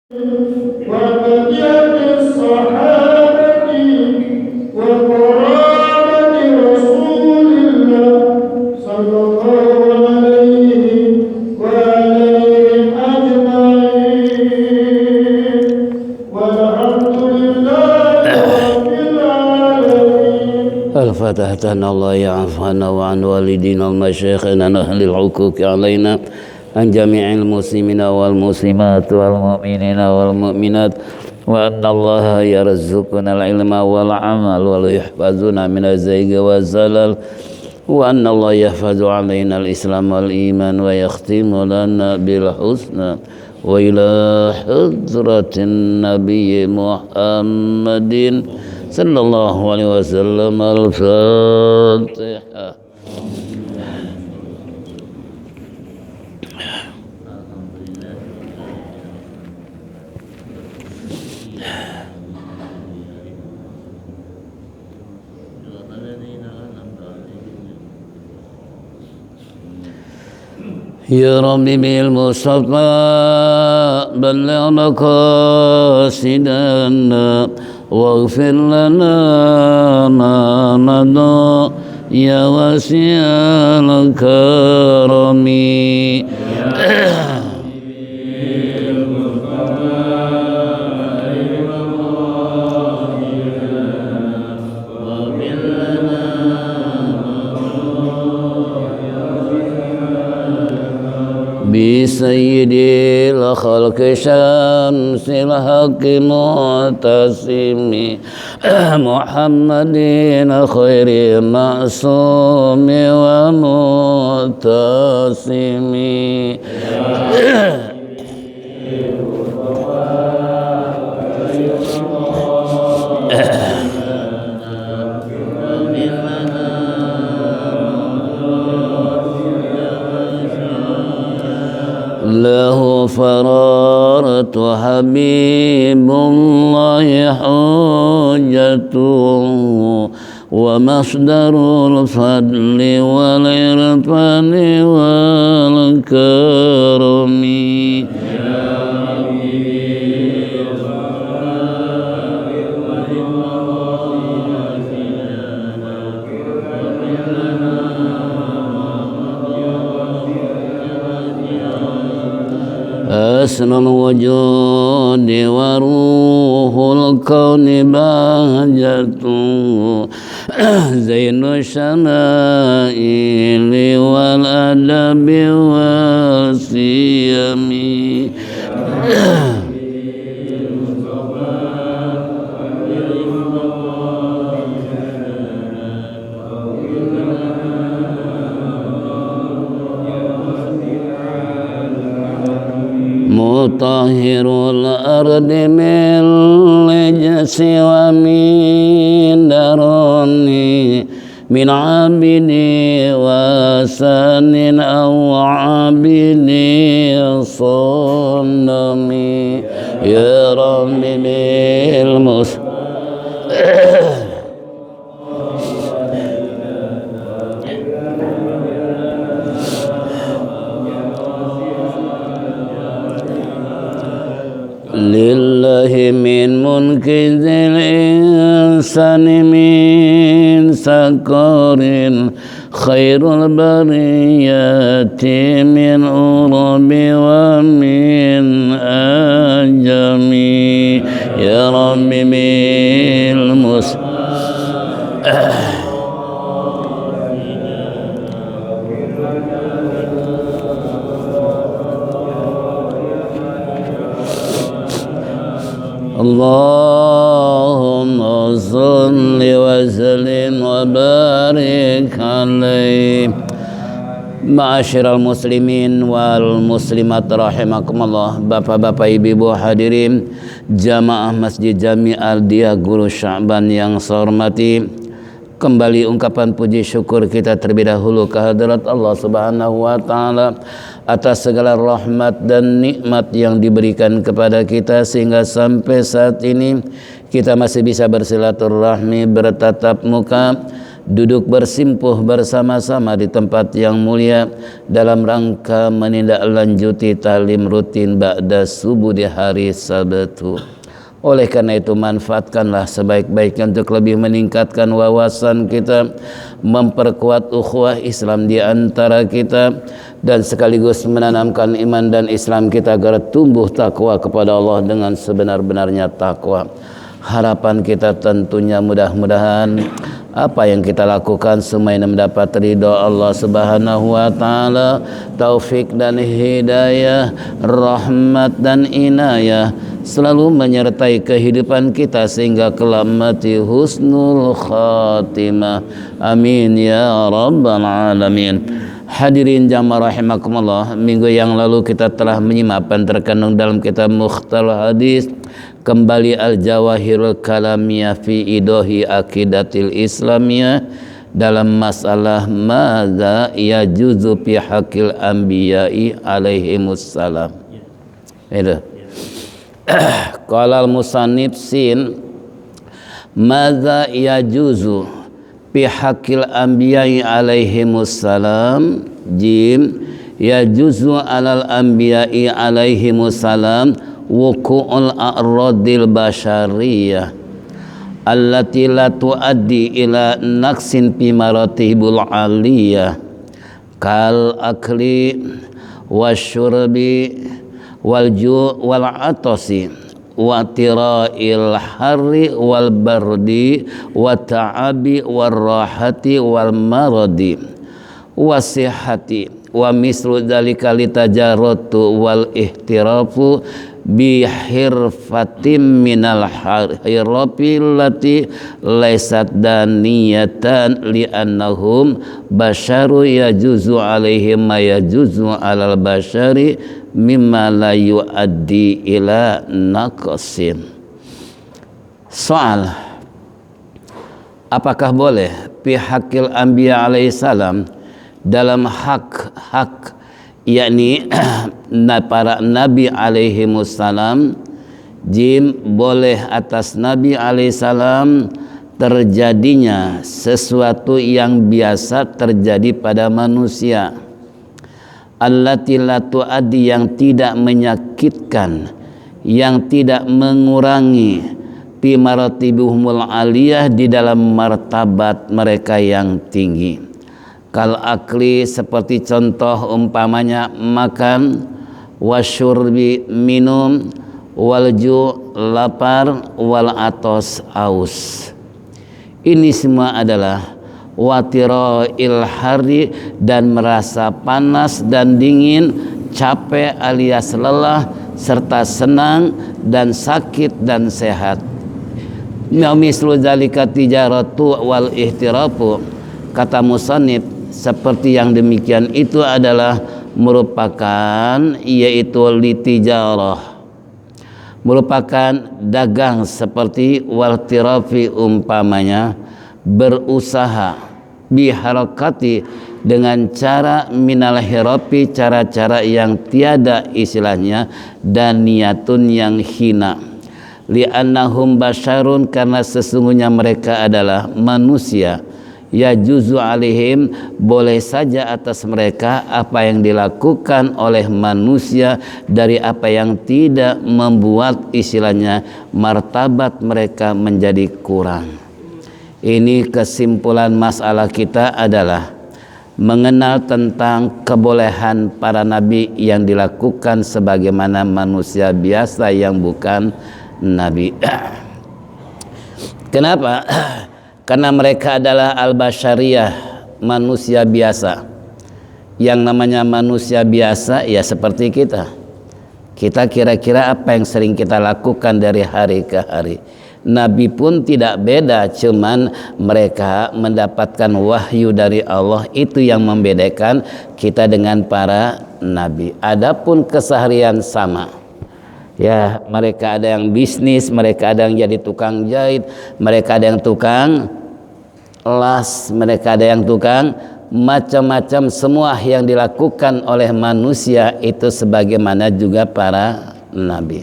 وبقية الصحابة وقرابة رسول الله صلى الله عليه وآله أجمعين والحمد لله رب العالمين. الفاتحة. الله يعفو عنا وعن والدينا ومشايخنا أهل الحقوق علينا عن جميع المسلمين والمسلمات والمؤمنين والمؤمنات وأن الله يرزقنا العلم والعمل ويحفظنا من الزيغ والزلل وأن الله يحفظ علينا الإسلام والإيمان ويختم لنا بالحسنى وإلى حضرة النبي محمد صلى الله عليه وسلم. الفاتحة. يا ربي بالمصطفى بلغ مقاصدنا واغفر لنا ما مضى يا واسع الكرم. بسيد الخلق شمس الحق معتصم محمد خير معصوم ومعتصم. له فرارة حبيب الله حجته ومصدر الفضل والعرفان والكرم. أسر الوجود وروح الكون بهجته زين الشمائل والأدب والسيم. مطهر الأرض من النجس ومن درني من عبد وسن أو عبد صنم. يا رب لله من منكذ الإنسان من سكر خير البريات من أرب ومن أجم. يا رب اللهم صل وسلم وبارك عليه. Ma'asyiral muslimin wal muslimat rahimakumullah. Bapak-bapak, ibu-ibu hadirin jamaah Masjid Jami Al-Dia Guru Sya'ban yang saya hormati, kembali ungkapan puji syukur kita terlebih dahulu kehadirat Allah Subhanahu wa taala atas segala rahmat dan nikmat yang diberikan kepada kita sehingga sampai saat ini kita masih bisa bersilaturahmi, bertatap muka duduk bersimpuh bersama-sama di tempat yang mulia dalam rangka menindaklanjuti talim rutin ba'da subuh di hari Sabtu. Oleh karena itu manfaatkanlah sebaik-baiknya untuk lebih meningkatkan wawasan kita, memperkuat ukhuwah Islam di antara kita, dan sekaligus menanamkan iman dan Islam kita agar tumbuh takwa kepada Allah dengan sebenar-benarnya takwa. Harapan kita tentunya mudah-mudahan apa yang kita lakukan semuanya mendapat ridha Allah Subhanahu wa taala, taufik dan hidayah, rahmat dan inayah selalu menyertai kehidupan kita sehingga kelak mati husnul khatimah. Amin ya rabbal alamin. Hadirin jamaah rahimakumullah, minggu yang lalu kita telah menyimak apa yang terkandung dalam kitab Mukhtalaf Hadis, kembali Al-Jawahirul Kalamiyah fi Idohi Aqidatil Islamiyah dalam masalah madza yajuzu fi haqqil anbiya'i alaihimussalam. Itu. Qala al-musannif sin madza yajuzu fi haqqil anbiya'i alaihimussalam, jim yajuzu alal anbiya'i alaihimussalam wuku'ul a'radil basyariyah allati la tuaddi ila naqsin fi maratibul aliyah kal akli wasyurbi wal ju' wal atasi wa tira'il harri wal bardi wa ta'abi war rahati wal maradi wasihati wa mislu dzalika litajarratu wal ihtirafu bi hirfatim minal hirafi allati laysat daniyatan li annahum basyaru yajuzu alaihim ma yajuzu alal basyari mimma la yuaddi ila naqsin. Soal, apakah boleh fi haqqil anbiya alaihi salam, dalam hak yakni para nabi alaihimussalam, jim boleh atas nabi alaihissalam terjadinya sesuatu yang biasa terjadi pada manusia, allati la tuaddi, yang tidak menyakitkan, yang tidak mengurangi, fi maratibuhumul aliyah, di dalam martabat mereka yang tinggi. Kal akli, seperti contoh umpamanya makan, wasyurbi minum, walju lapar, wal atos aus. Ini semua adalah watira'il hari, dan merasa panas dan dingin, capek alias lelah, serta senang dan sakit dan sehat. Mislu dzalika tijaratu wal ihtirafu, kata musannif, seperti yang demikian itu adalah merupakan, yaitu litijarah, merupakan dagang, seperti waltirafi umpamanya berusaha, biharakati, dengan cara minal hirafi, cara-cara yang tiada istilahnya, dan niatun yang hina, li'annahum basyarun, karena sesungguhnya mereka adalah manusia, yajuzu alaihim, boleh saja atas mereka apa yang dilakukan oleh manusia dari apa yang tidak membuat istilahnya martabat mereka menjadi kurang. Ini kesimpulan masalah kita adalah mengenal tentang kebolehan para nabi yang dilakukan sebagaimana manusia biasa yang bukan nabi. Kenapa? Karena mereka adalah al-basyariyah, manusia biasa. Yang namanya manusia biasa ya seperti kita. Kita kira-kira apa yang sering kita lakukan dari hari ke hari. Nabi pun tidak beda, cuman mereka mendapatkan wahyu dari Allah, itu yang membedakan kita dengan para nabi. Adapun keseharian sama. Ya, mereka ada yang bisnis, mereka ada yang jadi tukang jahit, mereka ada yang tukang las, mereka ada yang tukang macam-macam. Semua yang dilakukan oleh manusia itu sebagaimana juga para nabi.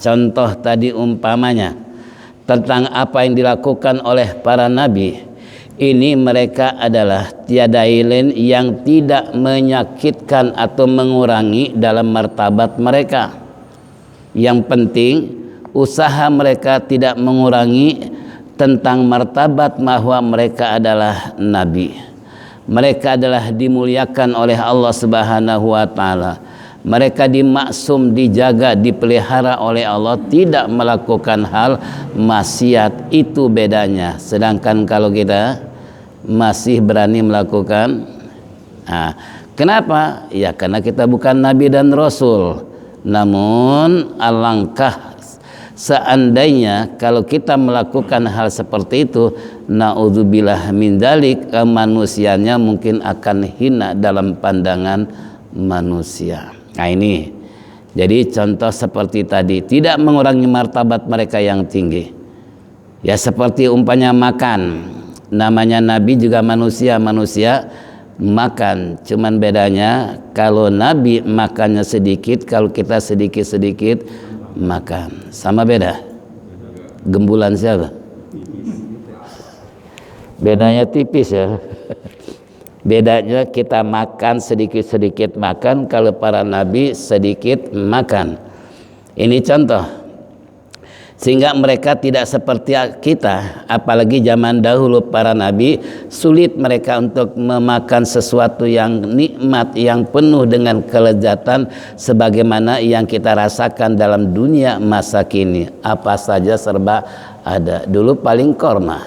Contoh tadi umpamanya tentang apa yang dilakukan oleh para nabi, Ini mereka adalah tiada lain yang tidak menyakitkan atau mengurangi dalam martabat mereka. Yang penting usaha mereka tidak mengurangi tentang martabat bahwa mereka adalah nabi. Mereka adalah dimuliakan oleh Allah Subhanahu wa taala. Mereka dimaksum, dijaga, dipelihara oleh Allah, tidak melakukan hal maksiat. Itu bedanya. Sedangkan kalau kita masih berani melakukan, kenapa? Ya karena kita bukan nabi dan rasul. Namun alangkah seandainya kalau kita melakukan hal seperti itu, naudzubillah min dzalik, manusianya mungkin akan hina dalam pandangan manusia. Nah ini jadi contoh seperti tadi, tidak mengurangi martabat mereka yang tinggi. Ya seperti umpamanya makan, namanya nabi juga manusia makan, cuman bedanya kalau nabi makannya sedikit, kalau kita sedikit makan, sama beda. Gembulan siapa? Bedanya tipis ya. Bedanya kita makan sedikit makan, kalau para nabi sedikit makan. Ini contoh. Sehingga mereka tidak seperti kita, apalagi zaman dahulu para nabi sulit mereka untuk memakan sesuatu yang nikmat, yang penuh dengan kelezatan sebagaimana yang kita rasakan dalam dunia masa kini. Apa saja serba ada. Dulu paling korma,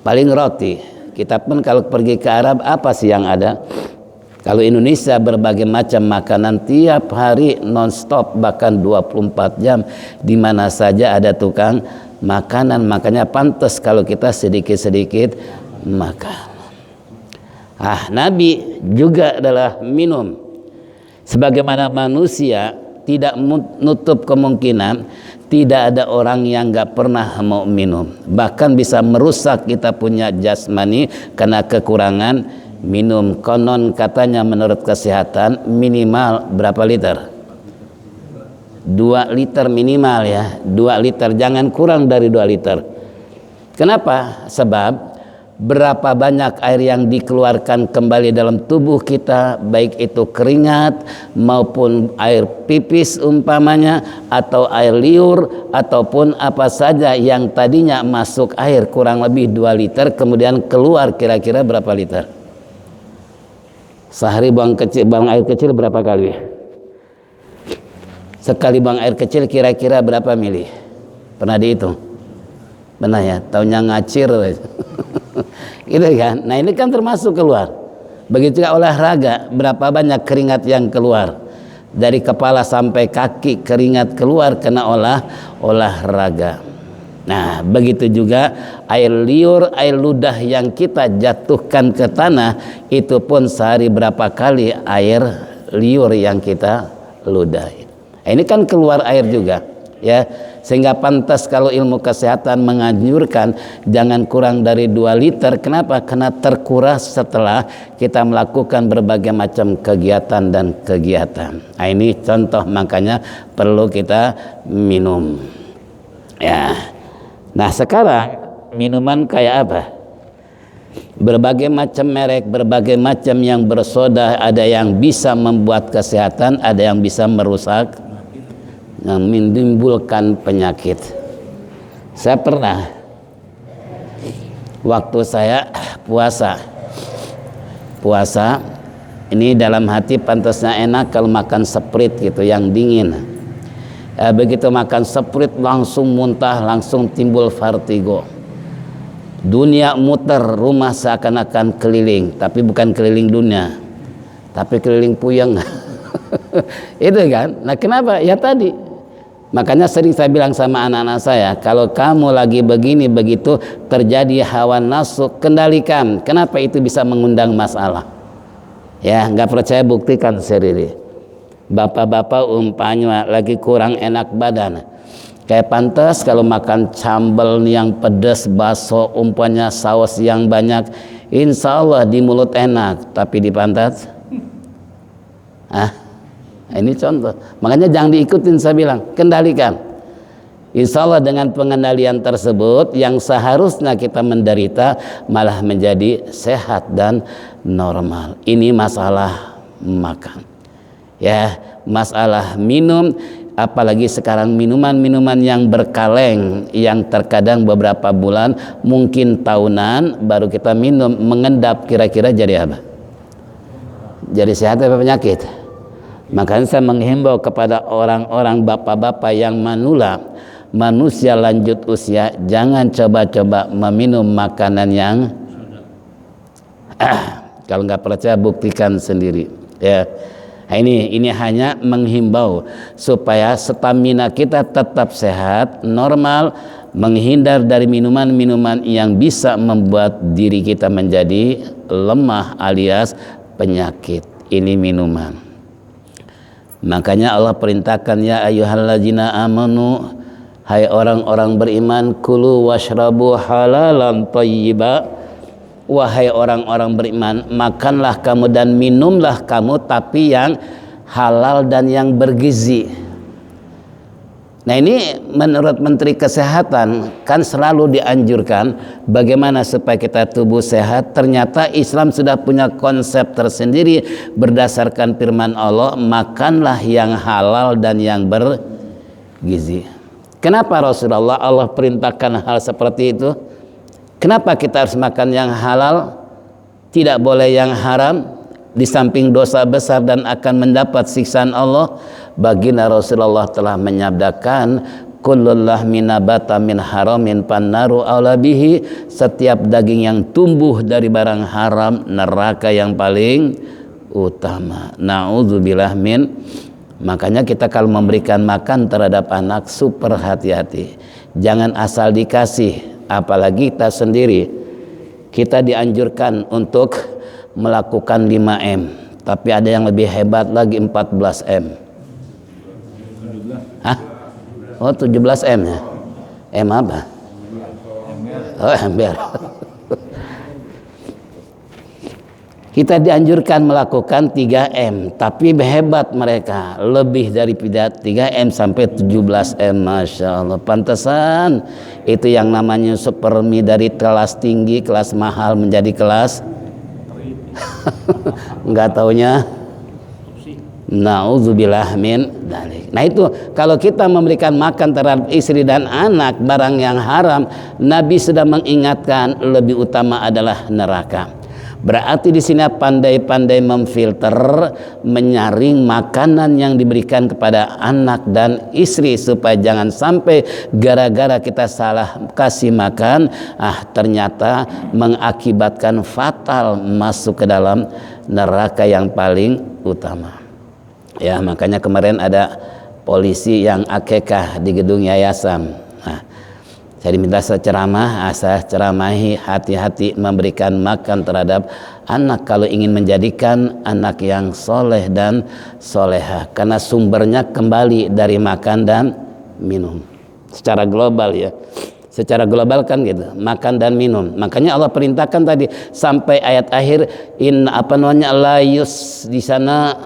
paling roti. Kita pun kalau pergi ke Arab, apa sih yang ada? Kalau Indonesia berbagai macam makanan tiap hari non-stop, bahkan 24 jam, di mana saja ada tukang makanan. Makanya pantas kalau kita sedikit-sedikit makan. Nabi juga adalah minum. Sebagaimana manusia tidak menutup kemungkinan tidak ada orang yang nggak pernah mau minum, bahkan bisa merusak kita punya jasmani karena kekurangan minum. Konon katanya menurut kesehatan minimal berapa liter? 2 liter minimal ya, 2 liter, jangan kurang dari 2 liter. Kenapa? Sebab berapa banyak air yang dikeluarkan kembali dalam tubuh kita, baik itu keringat maupun air pipis umpamanya, atau air liur, ataupun apa saja yang tadinya masuk air kurang lebih 2 liter, kemudian keluar kira-kira berapa liter? Sehari buang air kecil berapa kali? Sekali buang air kecil kira-kira berapa mili? Pernah dihitung? Pernah ya? Taunya ngacir. Gitu kan? Nah ini kan termasuk keluar. Begitu juga olahraga, berapa banyak keringat yang keluar? Dari kepala sampai kaki keringat keluar karena olahraga. Nah begitu juga air liur, air ludah yang kita jatuhkan ke tanah, itu pun sehari berapa kali air liur yang kita ludahi. Ini kan keluar air juga ya, sehingga pantas kalau ilmu kesehatan menganjurkan jangan kurang dari 2 liter. Kenapa? Karena terkuras setelah kita melakukan berbagai macam kegiatan dan kegiatan. Nah ini contoh, makanya perlu kita minum ya. Nah sekarang minuman kayak apa? Berbagai macam merek, berbagai macam yang bersoda. Ada yang bisa membuat kesehatan, ada yang bisa merusak, yang menimbulkan penyakit. Saya pernah waktu saya puasa ini dalam hati pantasnya enak kalau makan Sprite gitu yang dingin. Begitu makan Sprite langsung muntah, langsung timbul vertigo. Dunia muter, rumah seakan-akan keliling, tapi bukan keliling dunia, tapi keliling puyeng. Itu kan. Nah kenapa? Ya tadi. Makanya sering saya bilang sama anak-anak saya, kalau kamu lagi begini begitu terjadi hawa nafsu, kendalikan. Kenapa itu bisa mengundang masalah? Ya, nggak percaya buktikan sendiri. Bapak-bapak umpamanya lagi kurang enak badan, kayak pantas kalau makan sambal yang pedas, bakso umpamanya saus yang banyak, insya Allah di mulut enak, tapi di pantat, ini contoh. Makanya jangan diikutin, saya bilang kendalikan. Insya Allah dengan pengendalian tersebut yang seharusnya kita menderita malah menjadi sehat dan normal. Ini masalah makan. Ya, masalah minum, apalagi sekarang minuman-minuman yang berkaleng yang terkadang beberapa bulan, mungkin tahunan baru kita minum, mengendap, kira-kira jadi apa? Jadi sehat apa penyakit? Makanya saya menghimbau kepada orang-orang bapak-bapak yang manula, manusia lanjut usia, jangan coba-coba meminum makanan yang kalau nggak percaya buktikan sendiri ya. Nah, ini hanya menghimbau supaya stamina kita tetap sehat, normal, menghindar dari minuman-minuman yang bisa membuat diri kita menjadi lemah alias penyakit. Ini minuman. Makanya Allah perintahkan, ya ayyuhalladzina amanu, hai orang-orang beriman, kulu washrabu halalan thayyiba, wahai orang-orang beriman, makanlah kamu dan minumlah kamu tapi yang halal dan yang bergizi. Nah, ini menurut Menteri Kesehatan kan selalu dianjurkan bagaimana supaya kita tubuh sehat. Ternyata Islam sudah punya konsep tersendiri berdasarkan firman Allah, makanlah yang halal dan yang bergizi. Kenapa Rasulullah Allah perintahkan hal seperti itu? Kenapa kita harus makan yang halal, tidak boleh yang haram? Di samping dosa besar dan akan mendapat siksaan Allah, baginda Rasulullah telah menyabdakan, kullul lahmi nabata min haramin pannaru aula bihi, setiap daging yang tumbuh dari barang haram, neraka yang paling utama. Na'udzubillah min. Makanya kita kalau memberikan makan terhadap anak super hati-hati, jangan asal dikasih, apalagi kita sendiri. Kita dianjurkan untuk melakukan 5M, tapi ada yang lebih hebat lagi, 14M. Hah? Oh, 17M ya? M apa? Oh, ember. Kita dianjurkan melakukan 3M, tapi hebat mereka, lebih dari 3M sampai 17M. Masya Allah, pantesan itu yang namanya supermi, dari kelas tinggi, kelas mahal menjadi kelas nggak taunya na'udzubillah min dzalik. Nah, itu kalau kita memberikan makan terhadap istri dan anak barang yang haram, Nabi sudah mengingatkan lebih utama adalah neraka. Berarti di sini pandai-pandai memfilter, menyaring makanan yang diberikan kepada anak dan istri supaya jangan sampai gara-gara kita salah kasih makan, ternyata mengakibatkan fatal masuk ke dalam neraka yang paling utama. Ya, makanya kemarin ada polisi yang akekah di gedung yayasan. Saya diminta ceramah, saya ceramahi hati-hati memberikan makan terhadap anak kalau ingin menjadikan anak yang soleh dan soleha, karena sumbernya kembali dari makan dan minum. Secara global ya, secara global kan gitu, makan dan minum. Makanya Allah perintahkan tadi sampai ayat akhir, layus di sana,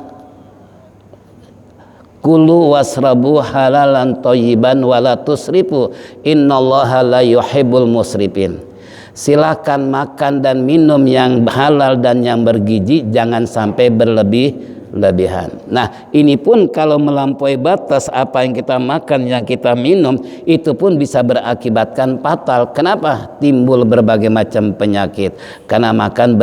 kulu wasrabu halalan thayyiban wala tusrifu innallaha la yuhibbul musrifin. Silakan makan dan minum yang halal dan yang bergizi, jangan sampai berlebih-lebihan. Nah, ini pun kalau melampaui batas apa yang kita makan, yang kita minum, itu pun bisa berakibatkan fatal. Kenapa? Timbul berbagai macam penyakit karena makan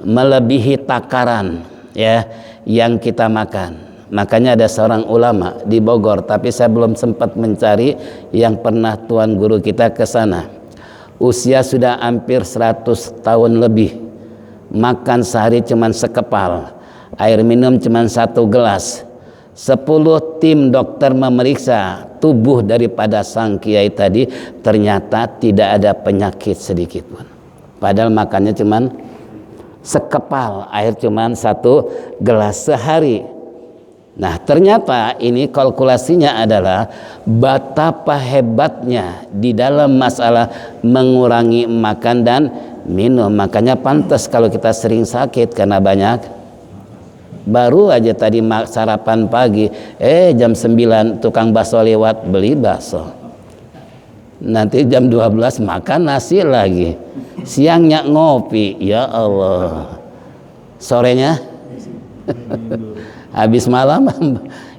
melebihi takaran ya yang kita makan. Makanya ada seorang ulama di Bogor, tapi saya belum sempat mencari yang pernah tuan guru kita ke sana. Usia sudah hampir 100 tahun lebih. Makan sehari cuma sekepal. Air minum cuma 1 gelas. 10 tim dokter memeriksa tubuh daripada sang kiai tadi, ternyata tidak ada penyakit sedikit pun. Padahal makannya cuma sekepal, air cuma 1 gelas sehari. Nah, ternyata ini kalkulasinya adalah betapa hebatnya di dalam masalah mengurangi makan dan minum. Makanya pantas kalau kita sering sakit karena banyak Baru aja tadi sarapan pagi, jam 9 tukang bakso lewat, beli bakso. Nanti jam 12 makan nasi lagi. Siangnya ngopi, ya Allah. Sorenya habis malam,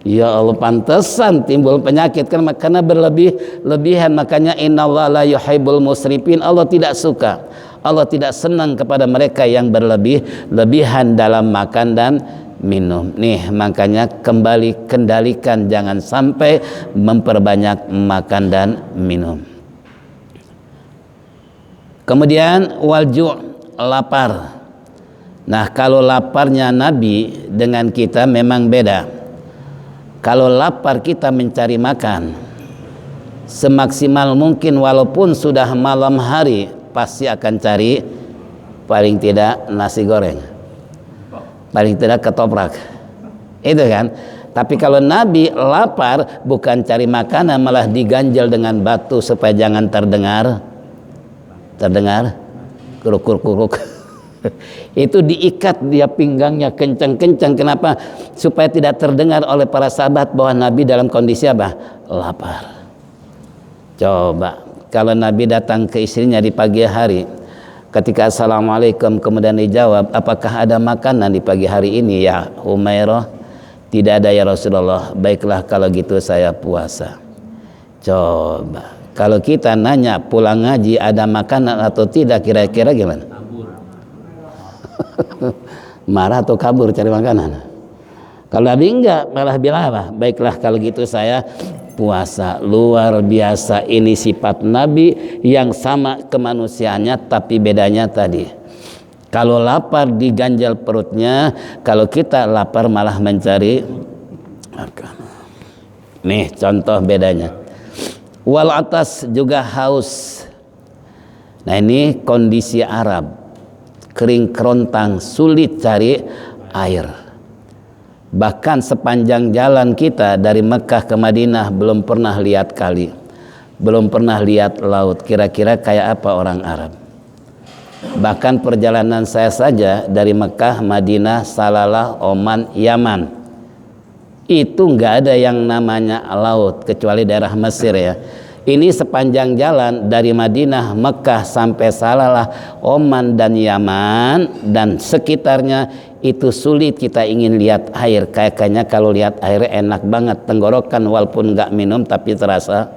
ya Allah, pantesan timbul penyakit karena berlebihan. Makanya innallaha la yuhibbul musrifin. Allah tidak suka, Allah tidak senang kepada mereka yang berlebihan dalam makan dan minum. Nih, makanya kembali kendalikan, jangan sampai memperbanyak makan dan minum. Kemudian walju', lapar. Nah, kalau laparnya Nabi dengan kita memang beda. Kalau lapar kita mencari makan semaksimal mungkin, walaupun sudah malam hari pasti akan cari paling tidak nasi goreng, paling tidak ketoprak, itu kan. Tapi kalau Nabi lapar bukan cari makanan, malah diganjel dengan batu supaya jangan terdengar kuruk. Itu diikat dia pinggangnya kencang-kencang. Kenapa? Supaya tidak terdengar oleh para sahabat bahwa Nabi dalam kondisi apa? Lapar. Coba kalau Nabi datang ke istrinya di pagi hari, ketika assalamualaikum kemudian dijawab, apakah ada makanan di pagi hari ini ya Humairah? Tidak ada ya Rasulullah. Baiklah kalau gitu saya puasa. Coba kalau kita nanya pulang ngaji ada makanan atau tidak, kira-kira gimana? Marah atau kabur cari makanan? Kalau Nabi enggak, malah bilang apa? Baiklah kalau gitu saya puasa. Luar biasa, ini sifat Nabi yang sama kemanusiaannya, tapi bedanya tadi, kalau lapar diganjal perutnya, kalau kita lapar malah mencari makanan. Nih contoh bedanya. Wal atas juga haus. Nah, ini kondisi Arab, kering kerontang, sulit cari air. Bahkan sepanjang jalan kita dari Mekah ke Madinah belum pernah lihat kali, belum pernah lihat laut. Kira-kira kayak apa orang Arab? Bahkan perjalanan saya saja dari Mekah, Madinah, Salalah, Oman, Yaman, itu nggak ada yang namanya laut kecuali daerah Mesir ya. Ini sepanjang jalan dari Madinah, Mekah sampai Salalah, Oman dan Yaman dan sekitarnya, itu sulit kita ingin lihat air. Kayaknya kalau lihat air enak banget tenggorokan, walaupun nggak minum tapi terasa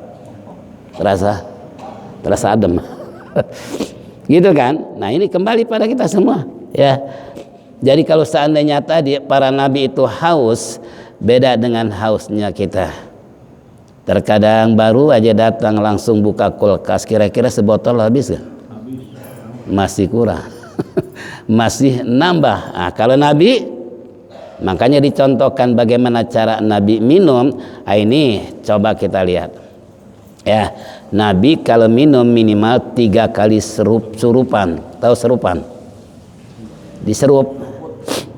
adem. Gitu kan? Nah, ini kembali pada kita semua ya. Jadi kalau seandainya tadi para nabi itu haus, beda dengan hausnya kita. Terkadang baru aja datang langsung buka kulkas, kira-kira sebotol habis gak? Masih kurang. Masih nambah. Nah, kalau Nabi, makanya dicontohkan bagaimana cara Nabi minum. Nah, ini coba kita lihat ya. Nabi kalau minum minimal 3 kali surupan. Tahu serupan?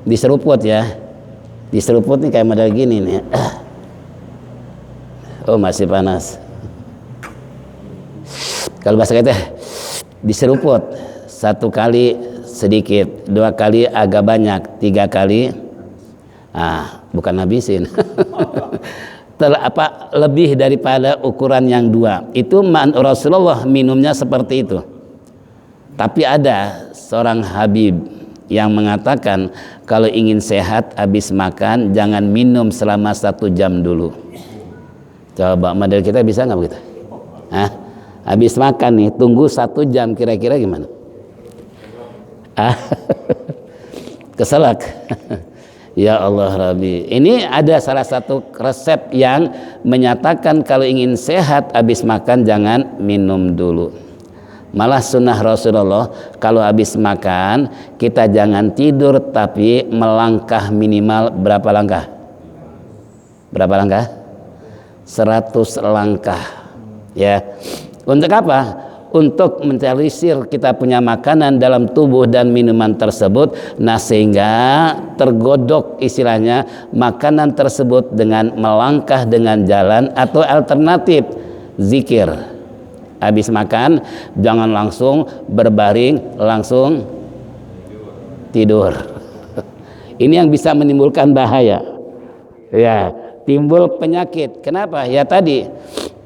Diseruput ya. Diseruput nih kayak model gini nih. Oh, masih panas. Kalau bahasa kita diseruput, 1 kali sedikit, 2 kali agak banyak, 3 kali bukan habisin. Lebih daripada ukuran yang 2. Itu Rasulullah minumnya seperti itu. Tapi ada seorang Habib yang mengatakan kalau ingin sehat habis makan jangan minum selama 1 jam dulu. Coba model kita bisa nggak begitu? Habis makan nih tunggu 1 jam, kira-kira gimana? Keselak. Ya Allah Rabbi. Ini ada salah satu resep yang menyatakan kalau ingin sehat habis makan jangan minum dulu. Malah sunnah Rasulullah kalau habis makan kita jangan tidur tapi melangkah minimal berapa langkah? Berapa langkah? 100 langkah ya. Untuk apa? Untuk menterisir kita punya makanan dalam tubuh dan minuman tersebut. Nah, sehingga tergodok istilahnya makanan tersebut dengan melangkah dengan jalan atau alternatif zikir. Habis makan jangan langsung berbaring, langsung tidur. Ini yang bisa menimbulkan bahaya. Ya, timbul penyakit. Kenapa? Ya tadi.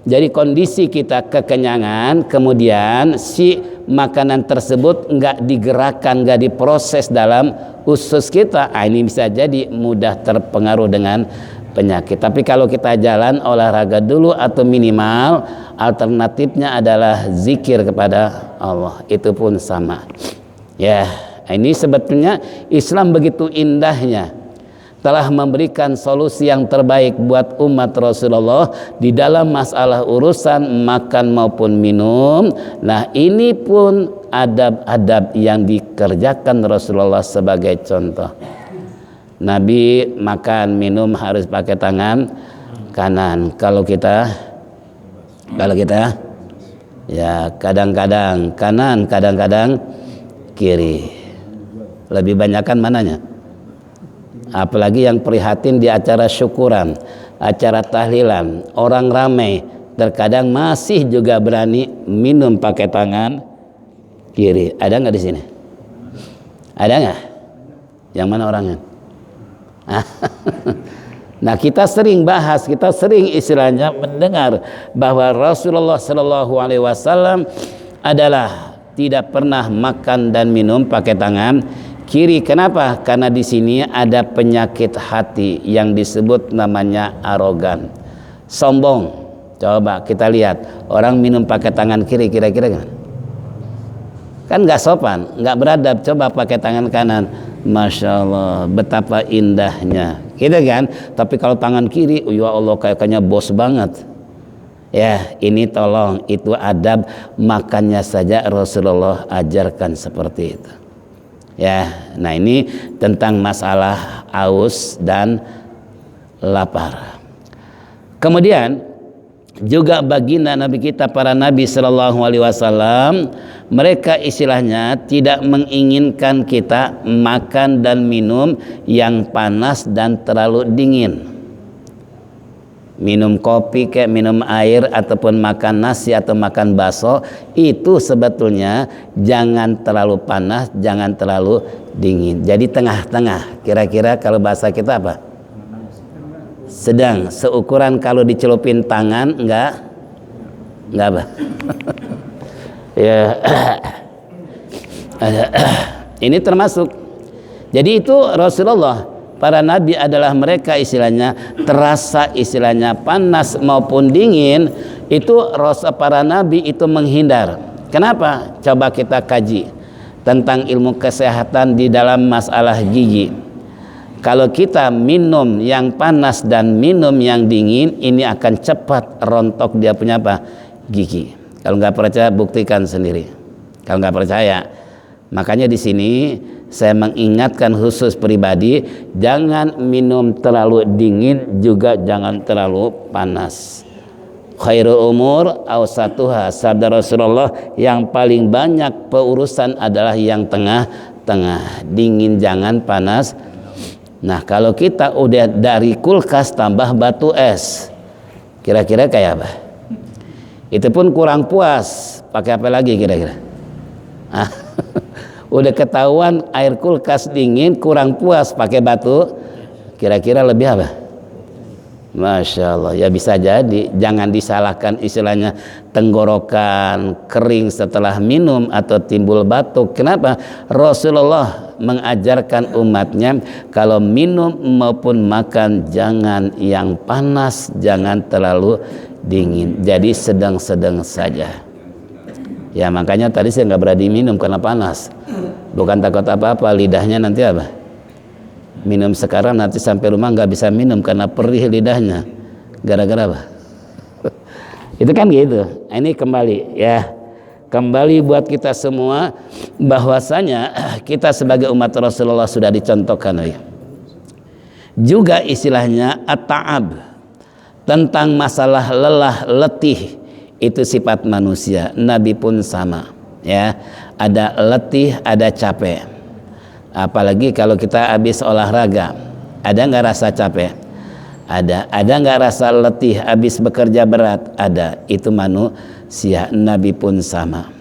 Jadi kondisi kita kekenyangan, kemudian si makanan tersebut nggak digerakkan, nggak diproses dalam usus kita. Ini bisa jadi mudah terpengaruh dengan penyakit. Tapi kalau kita jalan olahraga dulu atau minimal alternatifnya adalah zikir kepada Allah, itu pun sama. Ya, ini sebetulnya Islam begitu indahnya telah memberikan solusi yang terbaik buat umat Rasulullah di dalam masalah urusan makan maupun minum. Nah, ini pun adab-adab yang dikerjakan Rasulullah sebagai contoh. Nabi makan minum harus pakai tangan kanan. Kalau kita ya kadang-kadang kanan, kadang-kadang kiri. Lebih banyakkan mananya? Apalagi yang prihatin di acara syukuran, acara tahlilan, orang ramai, terkadang masih juga berani minum pakai tangan kiri. Ada nggak di sini? Ada nggak? Yang mana orangnya? Nah, kita sering bahas, kita sering istilahnya mendengar bahwa Rasulullah Shallallahu Alaihi Wasallam adalah tidak pernah makan dan minum pakai tangan kiri. Kenapa? Karena di sini ada penyakit hati yang disebut namanya arogan, sombong. Coba kita lihat orang minum pakai tangan kiri, kira-kira gimana? Kan nggak sopan, nggak beradab. Coba pakai tangan kanan, masya Allah, betapa indahnya, gitu kan? Tapi kalau tangan kiri, ya Allah, kayaknya bos banget. Ya, ini tolong, itu adab makannya saja Rasulullah ajarkan seperti itu. Ya, nah ini tentang masalah aus dan lapar. Kemudian juga baginda Nabi kita, para Nabi Sallallahu Alaihi Wasallam, mereka istilahnya tidak menginginkan kita makan dan minum yang panas dan terlalu dingin. Minum kopi kayak minum air ataupun makan nasi atau makan bakso, itu sebetulnya jangan terlalu panas, jangan terlalu dingin. Jadi tengah-tengah. Kira-kira kalau bahasa kita apa? Sedang. Seukuran kalau dicelupin tangan enggak apa? Ya. Ini termasuk. Jadi itu Rasulullah, para nabi adalah mereka istilahnya terasa istilahnya panas maupun dingin, itu para nabi itu menghindar. Kenapa? Coba kita kaji tentang ilmu kesehatan di dalam masalah gigi. Kalau kita minum yang panas dan minum yang dingin, ini akan cepat rontok dia punya apa? Gigi. Kalau nggak percaya buktikan sendiri. Kalau nggak percaya, makanya di sini saya mengingatkan khusus pribadi, jangan minum terlalu dingin, juga jangan terlalu panas. Khairul umur awsatuha, sabda Rasulullah, yang paling banyak peurusan adalah yang tengah-tengah, dingin jangan panas. Nah, kalau kita udah dari kulkas tambah batu es, kira-kira kayak apa? Itu pun kurang puas, pakai apa lagi kira-kira? Udah ketahuan air kulkas dingin, kurang puas pakai batu, kira-kira lebih apa? Masya Allah, ya bisa jadi. Jangan disalahkan istilahnya tenggorokan kering setelah minum atau timbul batuk. Kenapa? Rasulullah mengajarkan umatnya kalau minum maupun makan jangan yang panas, jangan terlalu dingin. Jadi sedang-sedang saja. Ya makanya tadi saya nggak berani minum karena panas. Bukan takut apa-apa, lidahnya nanti apa? Minum sekarang nanti sampai rumah nggak bisa minum karena perih lidahnya. Gara-gara apa? Itu kan gitu. Ini kembali ya. Kembali buat kita semua bahwasanya kita sebagai umat Rasulullah sudah dicontohkan ya. Juga istilahnya at-ta'ab, tentang masalah lelah letih, itu sifat manusia. Nabi pun sama ya. Ada letih, ada capek. Apalagi kalau kita habis olahraga, ada nggak rasa capek? Ada nggak rasa letih habis bekerja berat? Ada. Itu manusia. Nabi pun sama.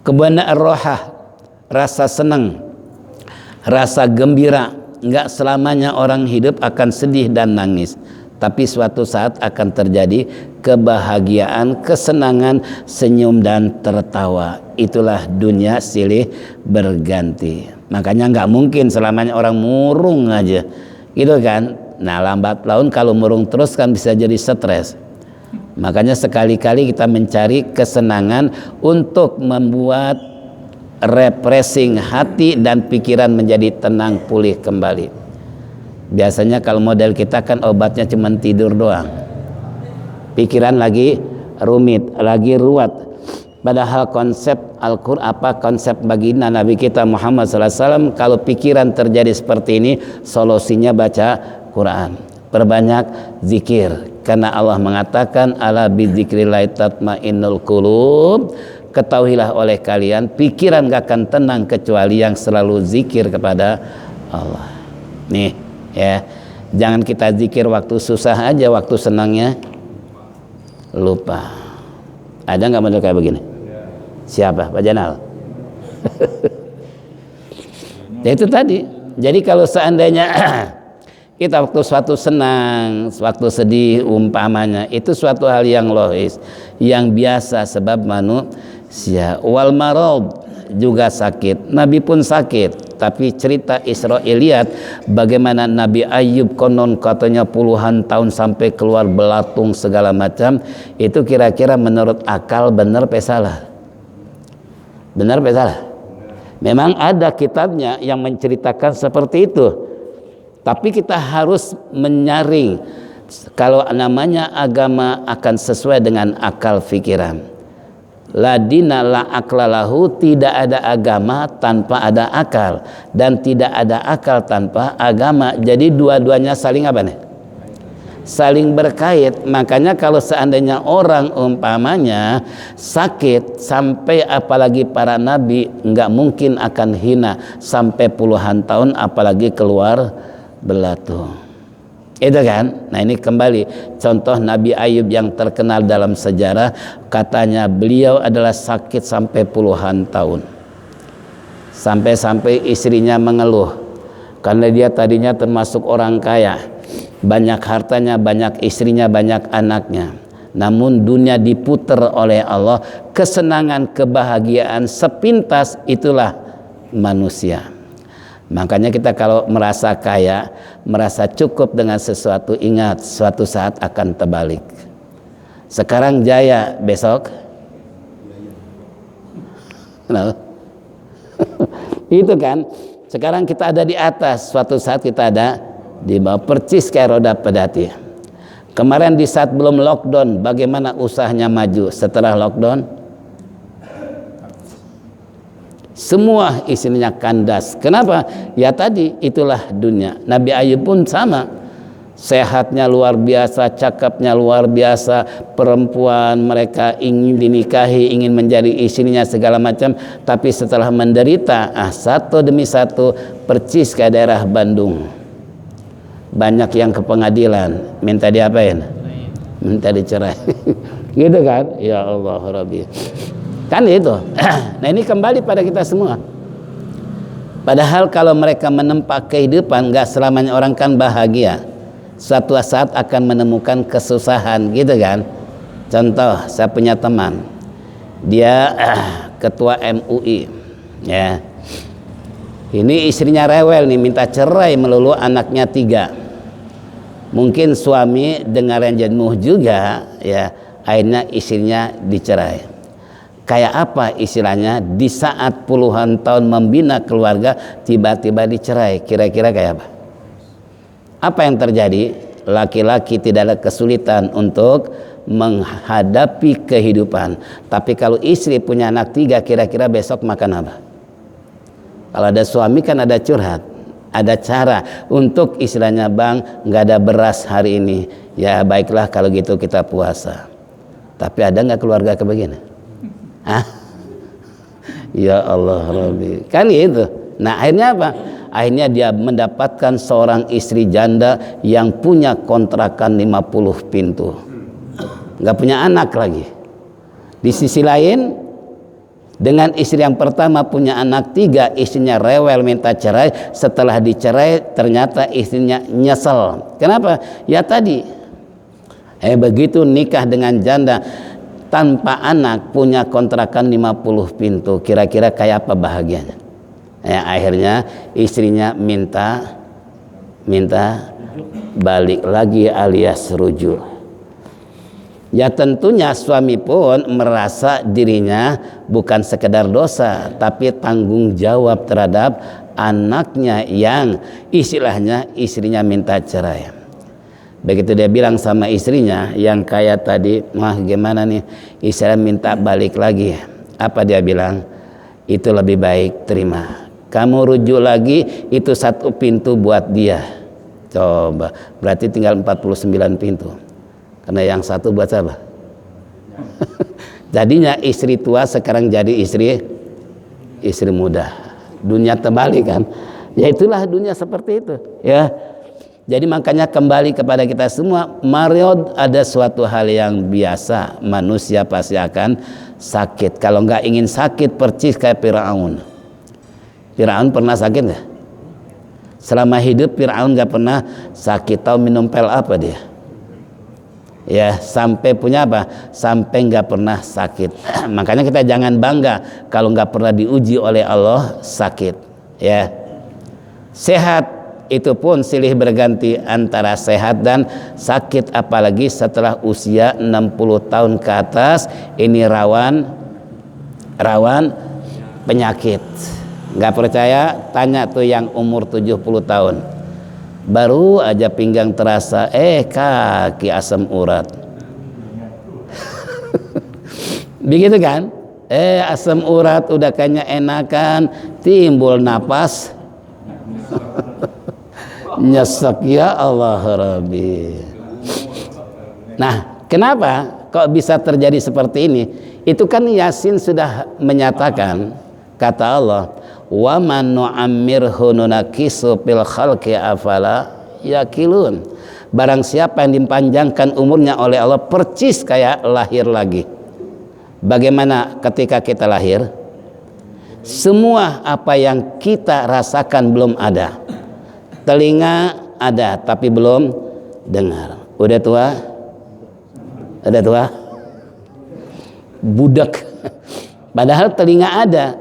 Kemudian rohah, rasa senang, rasa gembira. Enggak selamanya orang hidup akan sedih dan nangis, tapi suatu saat akan terjadi kebahagiaan, kesenangan, senyum dan tertawa. Itulah dunia silih berganti. Makanya nggak mungkin selamanya orang murung aja, gitu kan? Nah, lambat laun kalau murung terus kan bisa jadi stres. Makanya sekali-kali kita mencari kesenangan untuk membuat refreshing hati dan pikiran menjadi tenang, pulih kembali. Biasanya kalau model kita kan obatnya cuma tidur doang, pikiran lagi rumit, lagi ruwet. Padahal konsep Al-Quran, konsep baginda Nabi kita Muhammad SAW, kalau pikiran terjadi seperti ini, solusinya baca Quran, perbanyak zikir, karena Allah mengatakan ala bidzikrillah tatmainnul qulub. Ketahuilah oleh kalian, pikiran gak akan tenang kecuali yang selalu zikir kepada Allah. Nih ya, jangan kita zikir waktu susah aja, waktu senangnya lupa. Ada nggak model kayak begini? Siapa? Pak Janal? Ya itu tadi. Jadi kalau seandainya kita waktu suatu senang, waktu sedih umpamanya, itu suatu hal yang logis, yang biasa, sebab manusia. Wal marad, juga sakit. Nabi pun sakit. Tapi cerita Israiliyat bagaimana Nabi Ayub konon katanya puluhan tahun sampai keluar belatung segala macam, itu kira-kira menurut akal benar apa salah? Benar apa salah? Memang ada kitabnya yang menceritakan seperti itu, tapi kita harus menyaring kalau namanya agama akan sesuai dengan akal pikiran. La dina la aklalahu, tidak ada agama tanpa ada akal, dan tidak ada akal tanpa agama. Jadi dua-duanya saling apa nih? Saling berkait. Makanya kalau seandainya orang umpamanya sakit, sampai apalagi para nabi nggak mungkin akan hina sampai puluhan tahun, apalagi keluar belatung. Itu kan? Nah ini kembali contoh Nabi Ayub yang terkenal dalam sejarah, katanya beliau adalah sakit sampai puluhan tahun, sampai istrinya mengeluh karena dia tadinya termasuk orang kaya, banyak hartanya, banyak istrinya, banyak anaknya, namun dunia diputer oleh Allah, kesenangan, kebahagiaan sepintas, itulah manusia. Makanya kita kalau merasa kaya, merasa cukup dengan sesuatu, ingat suatu saat akan terbalik. Sekarang jaya, besok no. Itu kan, sekarang kita ada di atas, suatu saat kita ada di bawah, percis kayak roda pedati. Kemarin di saat belum lockdown, bagaimana usahanya maju? Setelah lockdown, semua isinya kandas. Kenapa? Ya tadi, itulah dunia. Nabi Ayub pun sama, sehatnya luar biasa, cakapnya luar biasa, perempuan mereka ingin dinikahi, ingin menjadi istrinya segala macam, tapi setelah menderita satu demi satu, percis ke daerah Bandung, banyak yang ke pengadilan minta diapain? Minta dicerai. Gitu kan? Ya Allah Rabbi, kan itu. Nah ini kembali pada kita semua. Padahal kalau mereka menempa kehidupan, nggak selamanya orang kan bahagia, suatu saat akan menemukan kesusahan, gitu kan. Contoh, saya punya teman, dia ketua MUI ya, ini istrinya rewel nih, minta cerai melulu, anaknya 3. Mungkin suami dengar yang jenuh juga ya, akhirnya istrinya dicerai. Kayak apa istilahnya, di saat puluhan tahun membina keluarga tiba-tiba dicerai, kira-kira kayak apa? Apa yang terjadi? Laki-laki tidak ada kesulitan untuk menghadapi kehidupan, tapi kalau istri punya anak 3, kira-kira besok makan apa? Kalau ada suami kan ada curhat, ada cara untuk istilahnya, bang nggak ada beras hari ini, ya baiklah kalau gitu kita puasa. Tapi ada nggak keluarga kebegini? Ya Allah Rabbi, kan gitu. Nah akhirnya apa? Akhirnya dia mendapatkan seorang istri janda yang punya kontrakan 50 pintu, nggak punya anak lagi. Di sisi lain Dengan istri yang pertama punya anak 3, istrinya rewel minta cerai, setelah dicerai ternyata istrinya nyesel. Kenapa? Ya tadi, begitu nikah dengan janda tanpa anak, punya kontrakan 50 pintu, kira-kira kayak apa bahagianya? Akhirnya istrinya minta balik lagi alias rujuk. Ya tentunya suami pun merasa dirinya bukan sekedar dosa, tapi tanggung jawab terhadap anaknya yang istilahnya istrinya minta cerai. Begitu dia bilang sama istrinya yang kayak tadi, wah gimana nih istrinya minta balik lagi. Apa dia bilang? Itu lebih baik terima. Kamu rujuk lagi, itu 1 pintu buat dia. Coba, berarti tinggal 49 pintu. Karena yang 1 buat siapa? Jadinya istri tua sekarang jadi istri muda. Dunia terbalik kan? Ya itulah dunia seperti itu. Ya. Jadi makanya kembali kepada kita semua, married ada suatu hal yang biasa. Manusia pasti akan sakit. Kalau nggak ingin sakit, percis kayak Firaun. Firaun pernah sakit nggak? Selama hidup Firaun nggak pernah sakit. Tahu minum pil apa dia? Ya sampai punya apa? Sampai nggak pernah sakit. Makanya kita jangan bangga kalau nggak pernah diuji oleh Allah sakit. Ya sehat itu pun silih berganti antara sehat dan sakit, apalagi setelah usia 60 tahun ke atas ini rawan penyakit. Nggak percaya? Tanya tuh yang umur 70 tahun. Baru aja pinggang terasa, kaki asam urat. Begitu kan? Asam urat udah kayaknya enakan, timbul napas. Nyesek, ya Allah Rabbi. Nah, kenapa kok bisa terjadi seperti ini? Itu kan Yasin sudah menyatakan, kata Allah, wa man nu'ammirhu nunakisu fil khalqi afala yakilun. Barang siapa yang dipanjangkan umurnya oleh Allah percis kayak lahir lagi. Bagaimana ketika kita lahir? Semua apa yang kita rasakan belum ada. Telinga ada tapi belum dengar. Udah tua? Budak. Padahal telinga ada.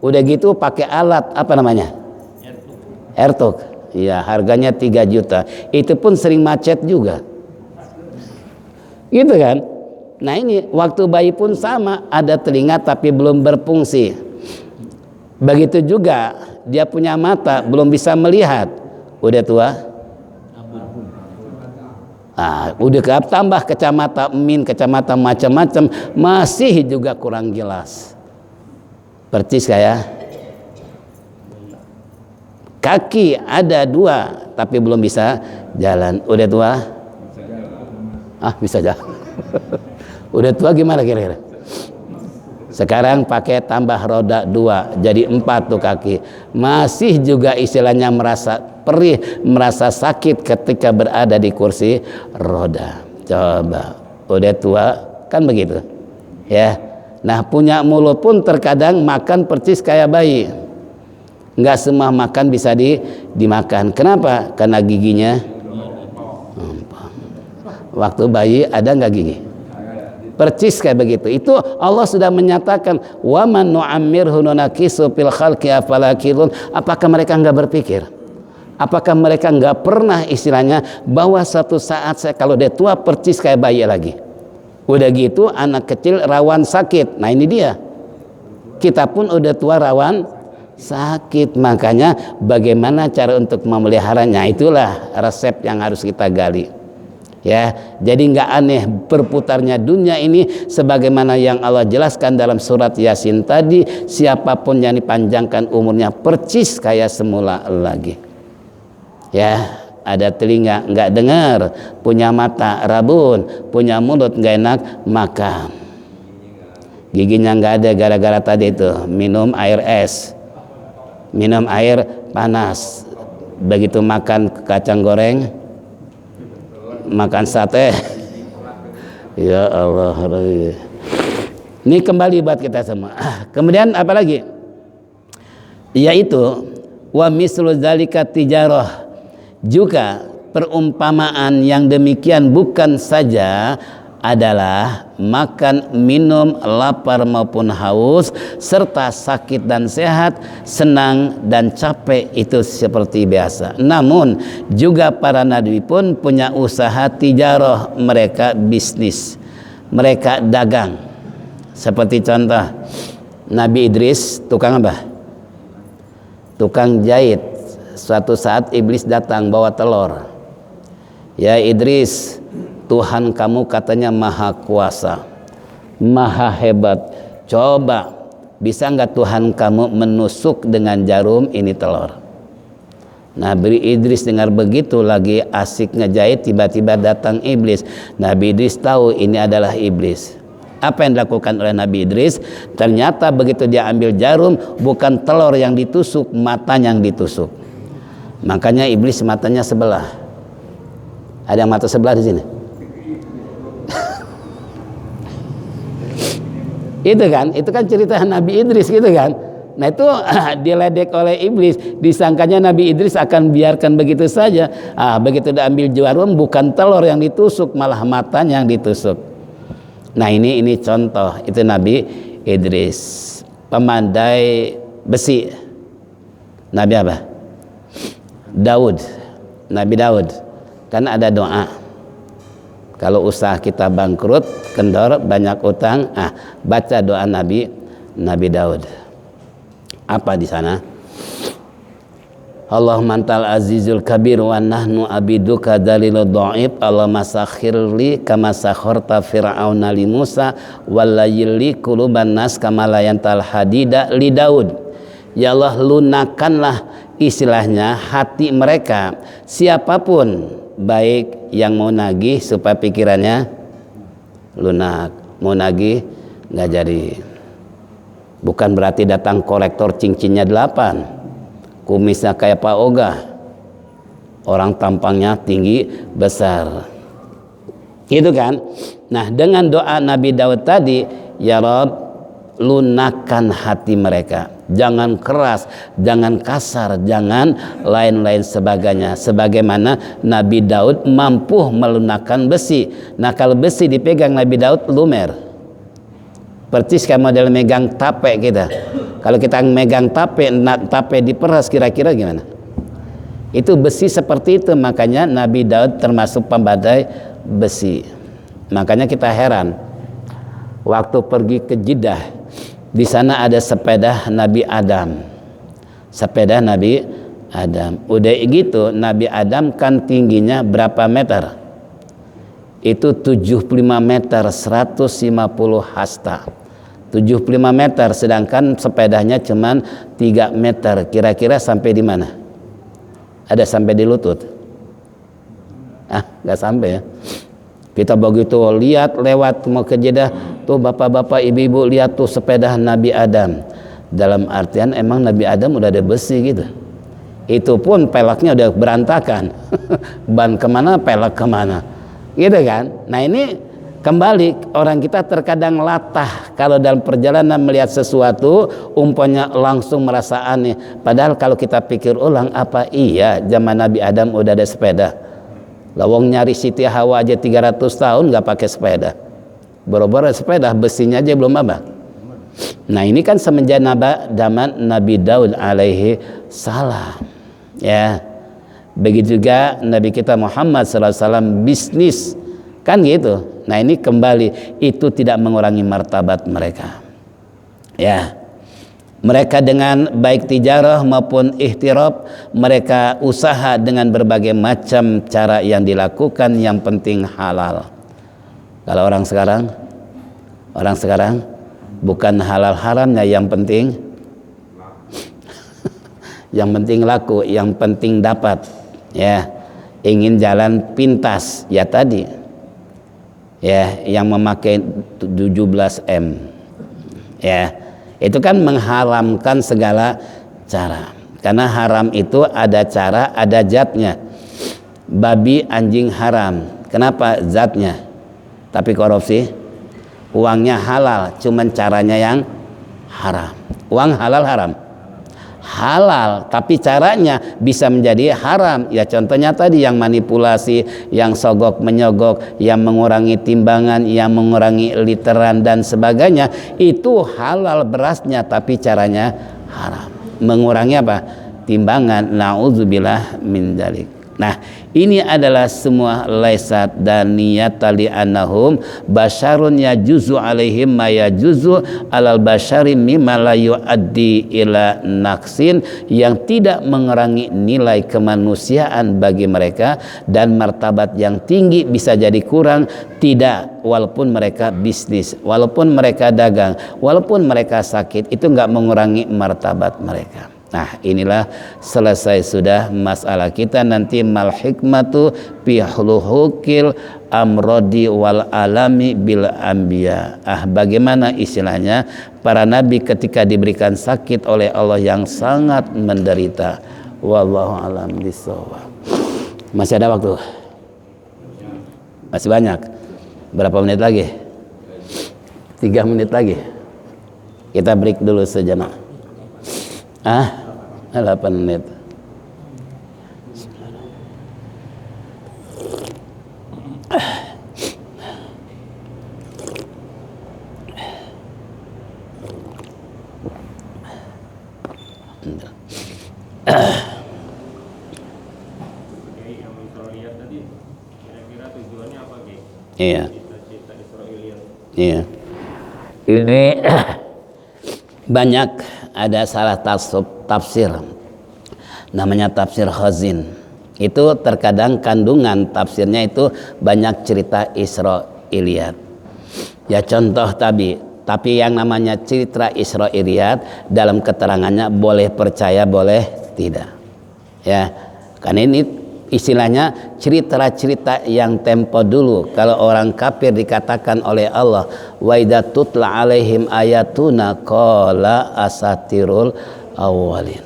Udah gitu pakai alat apa namanya? Airtalk. Ya, harganya 3 juta. Itu pun sering macet juga. Gitu kan? Nah ini waktu bayi pun sama, ada telinga tapi belum berfungsi. Begitu juga dia punya mata belum bisa melihat. Udah tua? Udah tambah kacamata macam-macam masih juga kurang jelas. Percis kayak kaki ada 2 tapi belum bisa jalan. Udah tua? Bisa jalan. Udah tua gimana kira-kira? Sekarang pakai tambah roda 2 jadi 4 tuh kaki. Masih juga istilahnya merasa perih, merasa sakit ketika berada di kursi roda. Coba, udah tua kan begitu. Ya. Nah punya mulut pun terkadang makan percis kayak bayi. Nggak semua makan bisa dimakan. Kenapa? Karena giginya waktu bayi ada nggak gigi? Percis kayak begitu. Itu Allah sudah menyatakan wa man nu'ammirhu nunakisu fil khalqi afala yakilun. Apakah mereka nggak berpikir? Apakah mereka nggak pernah istilahnya bahwa suatu saat saya kalau dia tua percis kayak bayi lagi? Udah gitu anak kecil rawan sakit. Nah ini dia. Kita pun udah tua rawan sakit. Makanya bagaimana cara untuk memeliharanya? Itulah resep yang harus kita gali. Ya, jadi nggak aneh berputarnya dunia ini sebagaimana yang Allah jelaskan dalam surat Yasin tadi, siapapun yang dipanjangkan umurnya percis kayak semula lagi. Ya. Ada telinga nggak dengar, punya mata rabun, punya mulut nggak enak makan, giginya nggak ada gara-gara tadi itu minum air es, minum air panas, begitu makan kacang goreng, makan sate, ya Allah. Ini kembali buat kita semua. Kemudian apa lagi? Yaitu wa mislu zalika tijarah, juga perumpamaan yang demikian bukan saja adalah makan, minum, lapar maupun haus, serta sakit dan sehat, senang dan capek, itu seperti biasa. Namun juga para nabi pun punya usaha tijarah, mereka bisnis, mereka dagang. Seperti contoh Nabi Idris, tukang apa? Tukang jahit. Suatu saat iblis datang bawa telur. Ya Idris, Tuhan kamu katanya maha kuasa, maha hebat. Coba, bisa nggak Tuhan kamu menusuk dengan jarum ini telur? Nabi Idris dengar begitu, lagi asik ngejahit, tiba-tiba datang iblis. Nabi Idris tahu ini adalah iblis. Apa yang dilakukan oleh Nabi Idris? Ternyata begitu dia ambil jarum, bukan telur yang ditusuk, matanya yang ditusuk. Makanya iblis matanya sebelah. Ada yang mata sebelah di sini? Itu kan cerita Nabi Idris gitu kan. Nah itu diledek oleh iblis, disangkanya Nabi Idris akan biarkan begitu saja. Begitu dia ambil jarum, bukan telur yang ditusuk, malah matanya yang ditusuk. Nah ini contoh, itu Nabi Idris, pemandai besi. Nabi apa? Daud. Nabi Daud. Kan ada doa. Kalau usaha kita bangkrut, kendor, banyak utang, baca doa Nabi Daud. Apa di sana? Allahumma antal azizul kabir wa nahnu abiduka dalilud dhaif, Allahumma sakhirli kama sakharta fir'auna li Musa walayli quluban nas kama layantal hadida li Daud. Ya Allah, lunakanlah istilahnya hati mereka, siapapun, baik yang mau nagih supaya pikirannya lunak, mau nagih nggak jadi. Bukan berarti datang kolektor cincinnya 8, kumisnya kayak Pak Oga, orang tampangnya tinggi besar, gitu kan. Nah dengan doa Nabi Daud tadi, ya Rob, lunakan hati mereka, jangan keras, jangan kasar, jangan lain-lain sebagainya, sebagaimana Nabi Daud mampu melunakkan besi. Nah kalau besi dipegang Nabi Daud lumer, persis kayak model megang tape kita. Kalau kita megang tape diperas, kira-kira gimana? Itu besi seperti itu. Makanya Nabi Daud termasuk pembadai besi. Makanya kita heran, waktu pergi ke Jeddah, di sana ada sepeda Nabi Adam. Sepeda Nabi Adam. Udah gitu, Nabi Adam kan tingginya berapa meter? Itu 75 meter, 150 hasta. 75 meter, sedangkan sepedanya cuman 3 meter. Kira-kira sampai di mana? Ada sampai di lutut? Nggak sampai ya. Kita begitu lihat lewat mau ke Jeddah, tuh bapak-bapak, ibu-ibu, lihat tuh sepeda Nabi Adam. Dalam artian emang Nabi Adam udah ada besi gitu. Itu pun peleknya udah berantakan. Ban kemana, pelek kemana, gitu kan. Nah ini kembali, orang kita terkadang latah kalau dalam perjalanan melihat sesuatu, umpamanya langsung merasa aneh. Padahal kalau kita pikir ulang, apa iya zaman Nabi Adam udah ada sepeda? Lawang nyari Siti Hawa aja 300 tahun nggak pakai sepeda. Boro-boro sepeda, besinya aja belum apa. Nah ini kan semenjak zaman Nabi Daud alaihi salam. Ya, begitu juga Nabi kita Muhammad SAW bisnis, kan gitu. Nah ini kembali, itu tidak mengurangi martabat mereka. Ya, mereka dengan baik tijarah maupun ihtirab, mereka usaha dengan berbagai macam cara yang dilakukan, yang penting halal. Kalau orang sekarang bukan halal haramnya, yang penting yang penting laku, yang penting dapat. Ya, ingin jalan pintas, ya tadi. Ya, yang memakai 17M. Ya, itu kan mengharamkan segala cara. Karena haram itu ada cara, ada zatnya. Babi, anjing haram. Kenapa zatnya? Tapi korupsi Uangnya halal, cuman caranya yang haram. Uang halal haram? Halal, tapi caranya bisa menjadi haram. Ya contohnya tadi yang manipulasi, yang sogok menyogok, yang mengurangi timbangan, yang mengurangi literan dan sebagainya, itu halal berasnya tapi caranya haram. Mengurangi apa? Timbangan. Nauzubillah min dzalik. Nah, ini adalah semua laisat dan niyata li annahum basyarun yajuzu alaihim ma yajuzu alal basyari mimma la yuaddi ila naqsin, yang tidak mengurangi nilai kemanusiaan bagi mereka, dan martabat yang tinggi bisa jadi kurang, tidak, walaupun mereka bisnis, walaupun mereka dagang, walaupun mereka sakit, itu enggak mengurangi martabat mereka. Nah, inilah selesai sudah masalah kita. Nanti mal hikmatu fi huluhukil amrodi wal alami bil anbiya. Bagaimana istilahnya para nabi ketika diberikan sakit oleh Allah yang sangat menderita. Wallahu alam bissawab. Masih ada waktu? Masih banyak. Berapa menit lagi? 3 menit lagi. Kita break dulu sejenak. 8 menit. Iya. Iya. Ini banyak ada salah tafsir. Namanya tafsir Khazin. Itu terkadang kandungan tafsirnya itu banyak cerita Israiliyat. Ya contoh tapi yang namanya cerita Israiliyat dalam keterangannya boleh percaya boleh tidak. Ya, karena ini istilahnya cerita-cerita yang tempo dulu. Kalau orang kafir dikatakan oleh Allah, wa idza tutla alaihim ayatuna qala asatirul awwalin.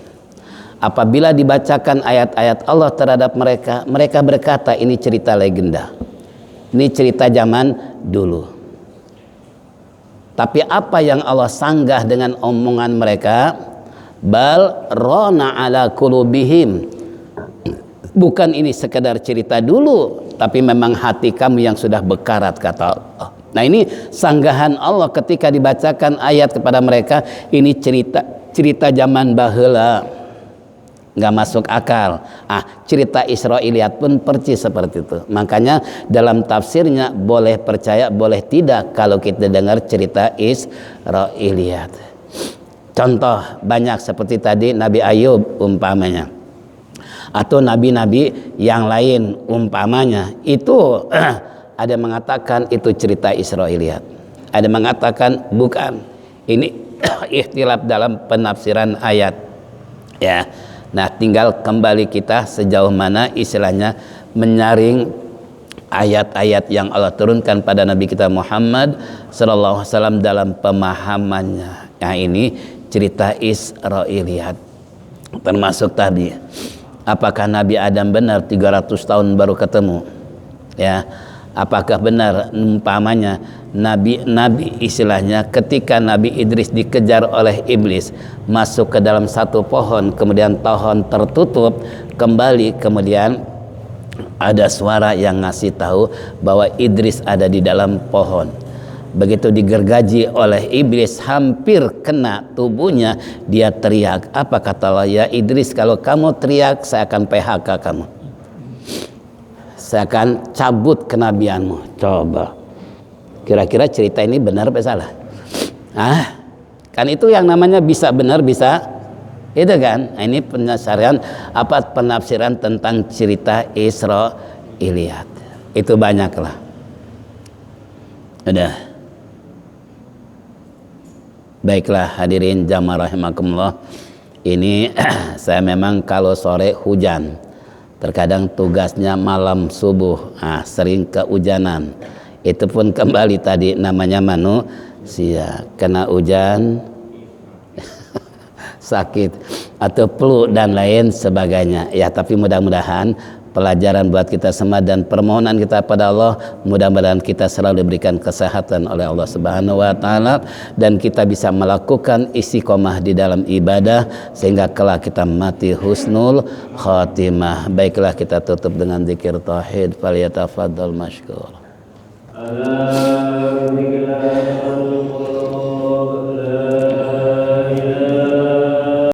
Apabila dibacakan ayat-ayat Allah terhadap mereka, mereka berkata ini cerita legenda, ini cerita zaman dulu. Tapi apa yang Allah sanggah dengan omongan mereka? Bal rona ala qulubihim. Bukan ini sekedar cerita dulu, tapi memang hati kamu yang sudah bekarat, kata Allah. Nah, ini sanggahan Allah ketika dibacakan ayat kepada mereka, ini cerita zaman baheula. Nggak masuk akal. Cerita Israiliyat pun persis seperti itu. Makanya dalam tafsirnya boleh percaya boleh tidak kalau kita dengar cerita Israiliyat. Contoh banyak seperti tadi Nabi Ayub umpamanya, atau nabi-nabi yang lain umpamanya. Itu ada mengatakan itu cerita Israiliyat, ada mengatakan bukan. Ini ikhtilaf dalam penafsiran ayat. Ya. Nah, tinggal kembali kita sejauh mana istilahnya menyaring ayat-ayat yang Allah turunkan pada Nabi kita Muhammad sallallahu alaihi wasallam dalam pemahamannya. Nah, ini cerita Israiliyat. Termasuk tadi, apakah Nabi Adam benar 300 tahun baru ketemu? Ya, apakah benar umpamanya nabi istilahnya ketika Nabi Idris dikejar oleh iblis masuk ke dalam satu pohon, kemudian pohon tertutup kembali, kemudian ada suara yang ngasih tahu bahwa Idris ada di dalam pohon. Begitu digergaji oleh iblis hampir kena tubuhnya, dia teriak. Apa kata Allah? Ya Idris, kalau kamu teriak saya akan PHK kamu, saya akan cabut kenabianmu. Coba kira-kira cerita ini benar apa salah? Kan itu yang namanya bisa benar bisa itu kan. Nah, ini penafsiran tentang cerita Israiliyat. Itu banyaklah. Udah. Baiklah hadirin jamaah rahimakumullah. Ini saya memang kalau sore hujan, terkadang tugasnya malam subuh, sering kehujanan. Itu pun kembali tadi namanya manusia, kena hujan sakit atau flu dan lain sebagainya ya. Tapi mudah-mudahan pelajaran buat kita semua dan permohonan kita pada Allah, mudah-mudahan kita selalu diberikan kesehatan oleh Allah Subhanahu wa taala dan kita bisa melakukan istiqomah di dalam ibadah sehingga kelak kita mati husnul khatimah. Baiklah, kita tutup dengan zikir tauhid. Falyatafaddal mashkur.